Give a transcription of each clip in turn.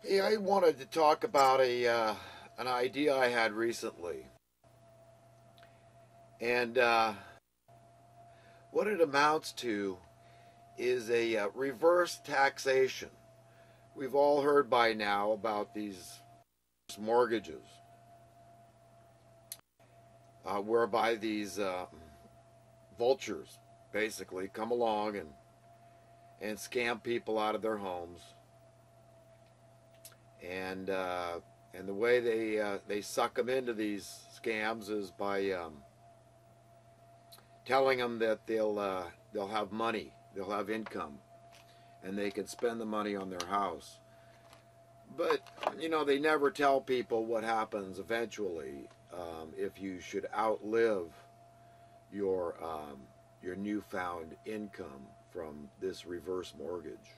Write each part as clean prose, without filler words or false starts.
Hey, I wanted to talk about an idea I had recently, and what it amounts to is a reverse taxation. We've all heard by now about these mortgages, whereby these vultures basically come along and scam people out of their homes, and the way they suck them into these scams is by telling them that they'll have money, they'll have income, and they can spend the money on their house. But they never tell people what happens eventually if you should outlive your newfound income from this reverse mortgage.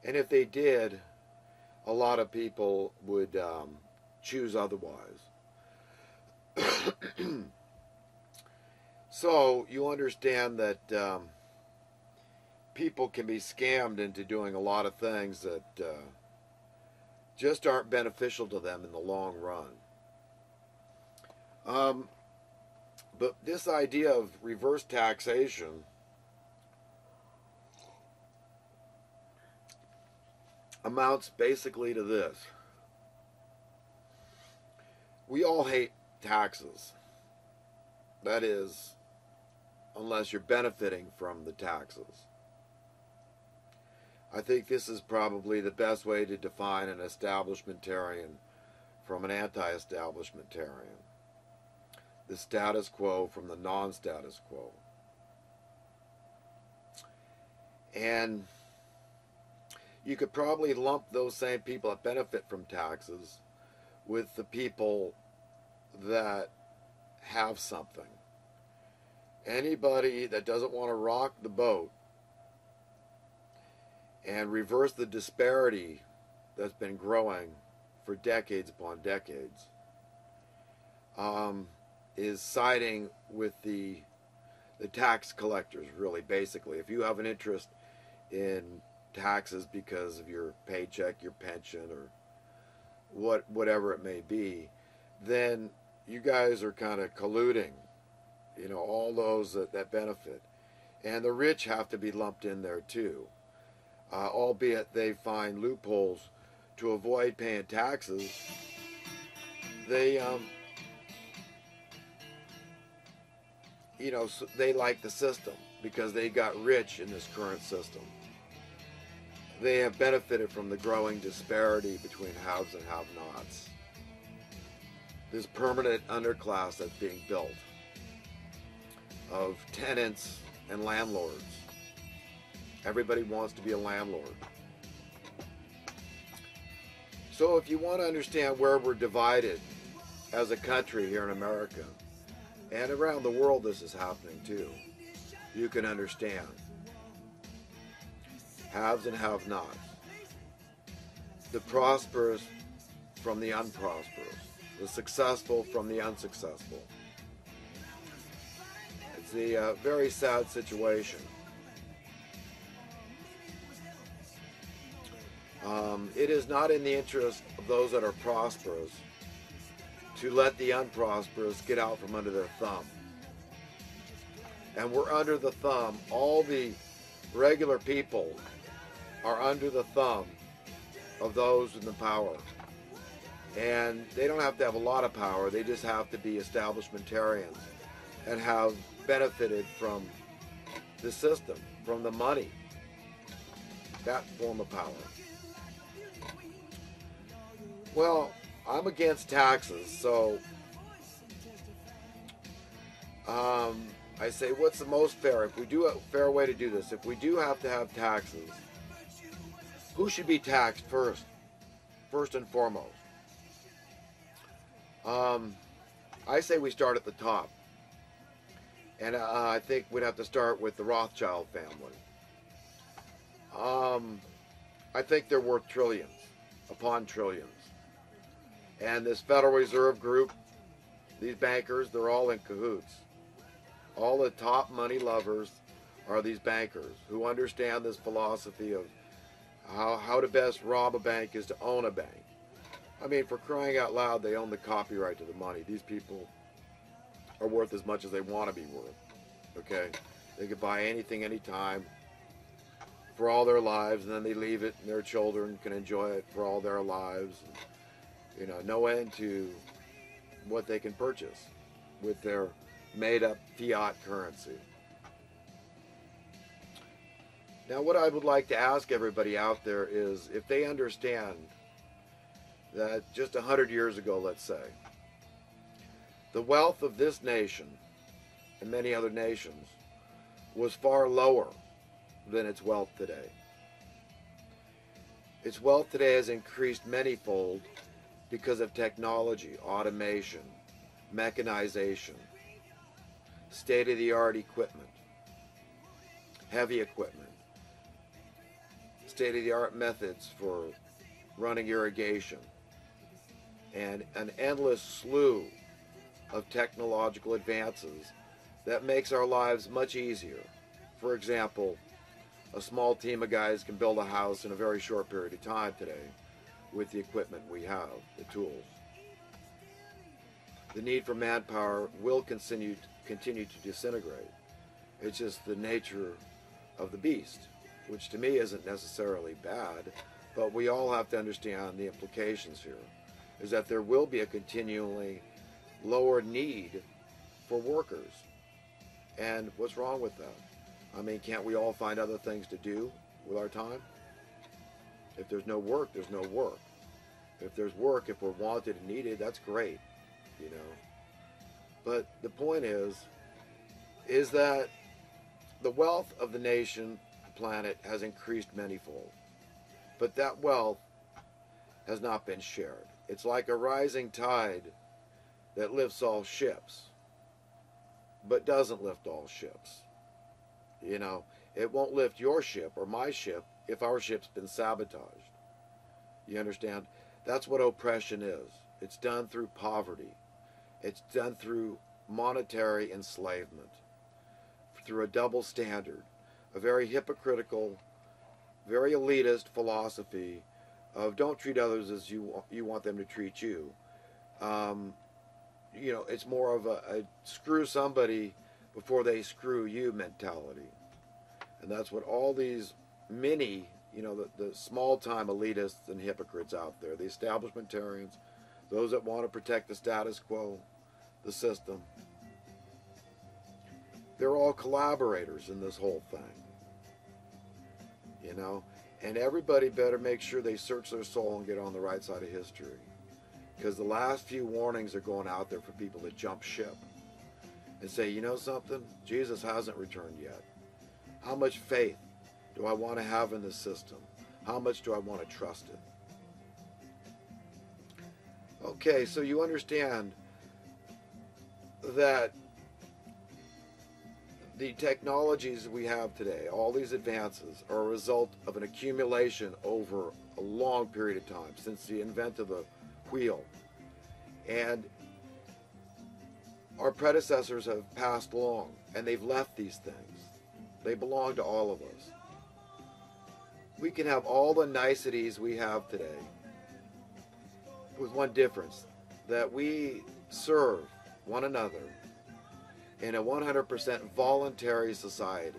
And if they did, a lot of people would choose otherwise. So you understand that people can be scammed into doing a lot of things that just aren't beneficial to them in the long run. But this idea of reverse taxation amounts basically to this. We all hate taxes. That is, unless you're benefiting from the taxes. I think this is probably the best way to define an establishmentarian from an anti-establishmentarian. The status quo from the non-status quo. And you could probably lump those same people that benefit from taxes with the people that have something. Anybody that doesn't want to rock the boat and reverse the disparity that's been growing for decades upon decades is siding with the tax collectors, really, basically. If you have an interest in taxes because of your paycheck, your pension, or whatever it may be, then you guys are kind of colluding, all those that benefit. And the rich have to be lumped in there too, albeit they find loopholes to avoid paying taxes. They they like the system because they got rich in this current system. They have benefited from the growing disparity between haves and have-nots. This permanent underclass that's being built of tenants and landlords. Everybody wants to be a landlord. So if you want to understand where we're divided as a country here in America, and around the world this is happening too, you can understand. Haves and have-nots. The prosperous from the unprosperous. The successful from the unsuccessful. It's a very sad situation. It is not in the interest of those that are prosperous to let the unprosperous get out from under their thumb. And we're under the thumb. All the regular people are under the thumb of those in the power. And they don't have to have a lot of power. They just have to be establishmentarians and have benefited from the system, from the money, that form of power. Well, I'm against taxes, so I say, what's the most fair? If we do a fair way to do this, if we do have to have taxes, who should be taxed first and foremost? I say we start at the top. And I think we'd have to start with the Rothschild family. I think they're worth trillions upon trillions. And this Federal Reserve group, these bankers, they're all in cahoots. All the top money lovers are these bankers who understand this philosophy of How to best rob a bank is to own a bank. I mean, for crying out loud, they own the copyright to the money. These people are worth as much as they want to be worth. Okay? They could buy anything, anytime, for all their lives, and then they leave it, and their children can enjoy it for all their lives. You know, no end to what they can purchase with their made-up fiat currency. Now, what I would like to ask everybody out there is if they understand that just 100 years ago, let's say, the wealth of this nation and many other nations was far lower than its wealth today. Its wealth today has increased manyfold because of technology, automation, mechanization, state-of-the-art equipment, heavy equipment, state-of-the-art methods for running irrigation, and an endless slew of technological advances that makes our lives much easier. For example, a small team of guys can build a house in a very short period of time today with the equipment we have, the tools. The need for manpower will continue to disintegrate. It's just the nature of the beast, which to me isn't necessarily bad, but we all have to understand the implications here, is that there will be a continually lower need for workers. And what's wrong with that? I mean, can't we all find other things to do with our time? If there's no work, there's no work. If there's work, if we're wanted and needed, that's great, you know. But the point is that the wealth of the nation, the planet, has increased manyfold. But that wealth has not been shared. It's like a rising tide that lifts all ships, but doesn't lift all ships. You know, it won't lift your ship or my ship if our ship's been sabotaged. You understand? That's what oppression is. It's done through poverty. It's done through monetary enslavement, through a double standard, a very hypocritical, very elitist philosophy of don't treat others as you want them to treat you. You know, it's more of a screw somebody before they screw you mentality. And that's what all these many, you know, the small-time elitists and hypocrites out there, the establishmentarians, those that want to protect the status quo, the system, they're all collaborators in this whole thing. You know? And everybody better make sure they search their soul and get on the right side of history. Because the last few warnings are going out there for people to jump ship and say, you know something? Jesus hasn't returned yet. How much faith do I want to have in this system? How much do I want to trust it? Okay, so you understand that the technologies we have today, all these advances, are a result of an accumulation over a long period of time, since the invent of the wheel. And our predecessors have passed along, and they've left these things. They belong to all of us. We can have all the niceties we have today, with one difference, that we serve one another in a 100% voluntary society.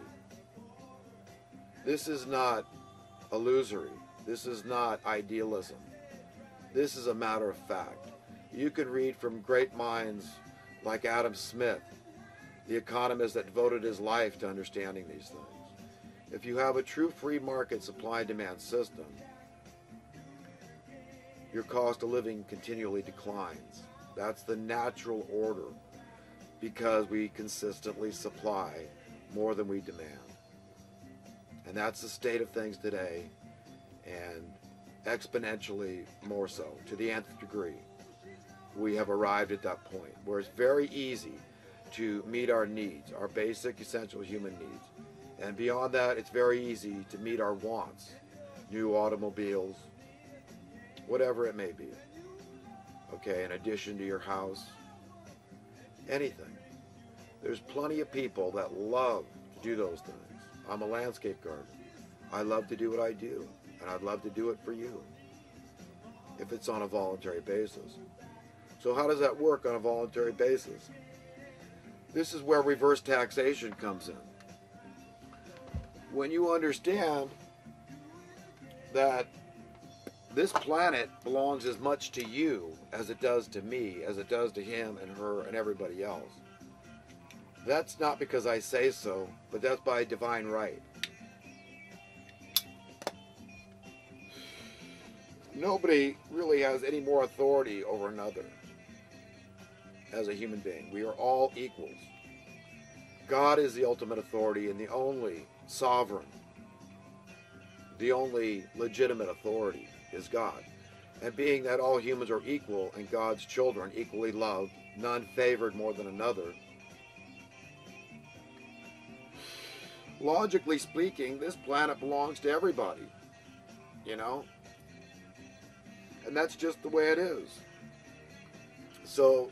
This is not illusory. This is not idealism. This is a matter of fact. You can read from great minds like Adam Smith, the economist that devoted his life to understanding these things. If you have a true free market supply and demand system, your cost of living continually declines. That's the natural order, because we consistently supply more than we demand. And that's the state of things today, and exponentially more so, to the nth degree. We have arrived at that point where it's very easy to meet our needs, our basic essential human needs. And beyond that, it's very easy to meet our wants, new automobiles, whatever it may be. Okay, in addition to your house, anything. There's plenty of people that love to do those things. I'm a landscape gardener. I love to do what I do. And I'd love to do it for you if it's on a voluntary basis. So how does that work on a voluntary basis? This is where reverse taxation comes in. When you understand that this planet belongs as much to you as it does to me, as it does to him and her and everybody else. That's not because I say so, but that's by divine right. Nobody really has any more authority over another as a human being. We are all equals. God is the ultimate authority and the only sovereign, the only legitimate authority is God. And being that all humans are equal and God's children equally loved, none favored more than another, logically speaking, this planet belongs to everybody, you know? And that's just the way it is. So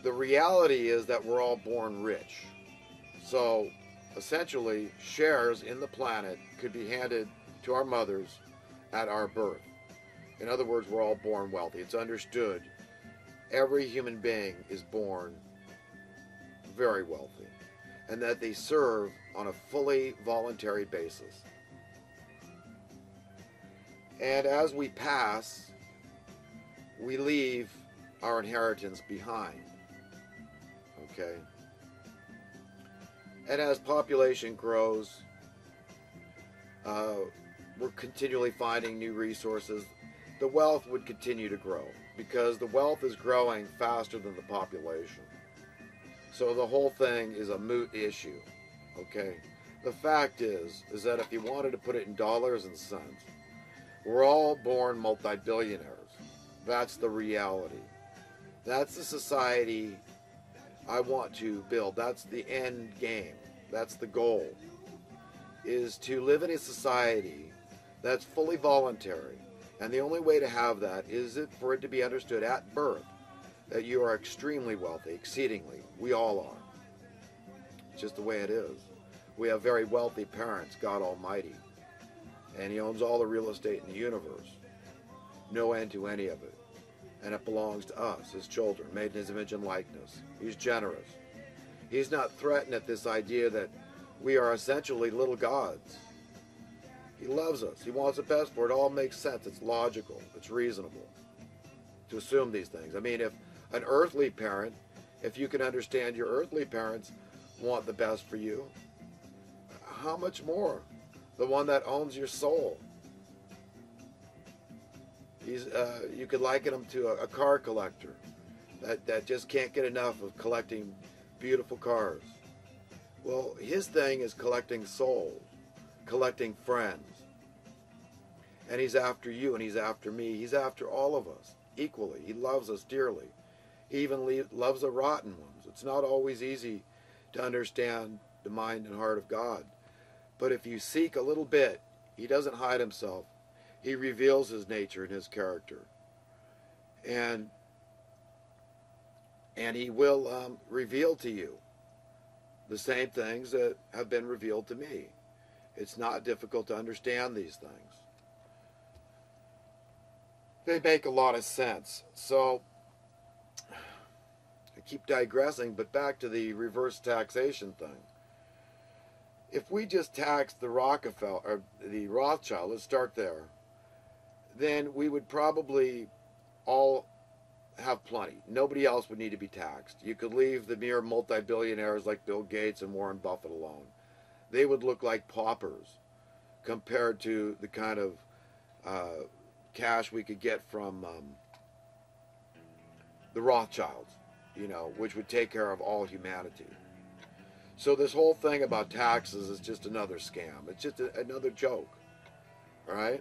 the reality is that we're all born rich. So essentially, shares in the planet could be handed to our mothers at our birth. In other words, we're all born wealthy. It's understood every human being is born very wealthy, and that they serve on a fully voluntary basis. And as we pass, we leave our inheritance behind. Okay? And as population grows, we're continually finding new resources. The wealth would continue to grow because the wealth is growing faster than the population. So the whole thing is a moot issue. Okay? The fact is that if you wanted to put it in dollars and cents, we're all born multi-billionaires. That's the reality. That's the society I want to build. That's the end game. That's the goal, is to live in a society that's fully voluntary. And the only way to have that is for it to be understood at birth that you are extremely wealthy, exceedingly. We all are. It's just the way it is. We have very wealthy parents, God Almighty. And He owns all the real estate in the universe. No end to any of it. And it belongs to us, His children, made in His image and likeness. He's generous. He's not threatened at this idea that we are essentially little gods. He loves us. He wants the best for it. It all makes sense. It's logical. It's reasonable to assume these things. I mean, if an earthly parent, if you can understand your earthly parents want the best for you, how much more the one that owns your soul? You could liken him to a car collector that just can't get enough of collecting beautiful cars. Well, his thing is collecting souls, collecting friends. And he's after you and he's after me. He's after all of us equally. He loves us dearly. He even loves the rotten ones. It's not always easy to understand the mind and heart of God. But if you seek a little bit, He doesn't hide Himself. He reveals His nature and His character. And He will reveal to you the same things that have been revealed to me. It's not difficult to understand these things. They make a lot of sense. So, I keep digressing, but back to the reverse taxation thing. If we just taxed the Rockefeller, or the Rothschild, let's start there, then we would probably all have plenty. Nobody else would need to be taxed. You could leave the mere multi-billionaires like Bill Gates and Warren Buffett alone. They would look like paupers compared to the kind of cash we could get from the Rothschilds, you know, which would take care of all humanity. So this whole thing about taxes is just another scam. It's just another joke, all right?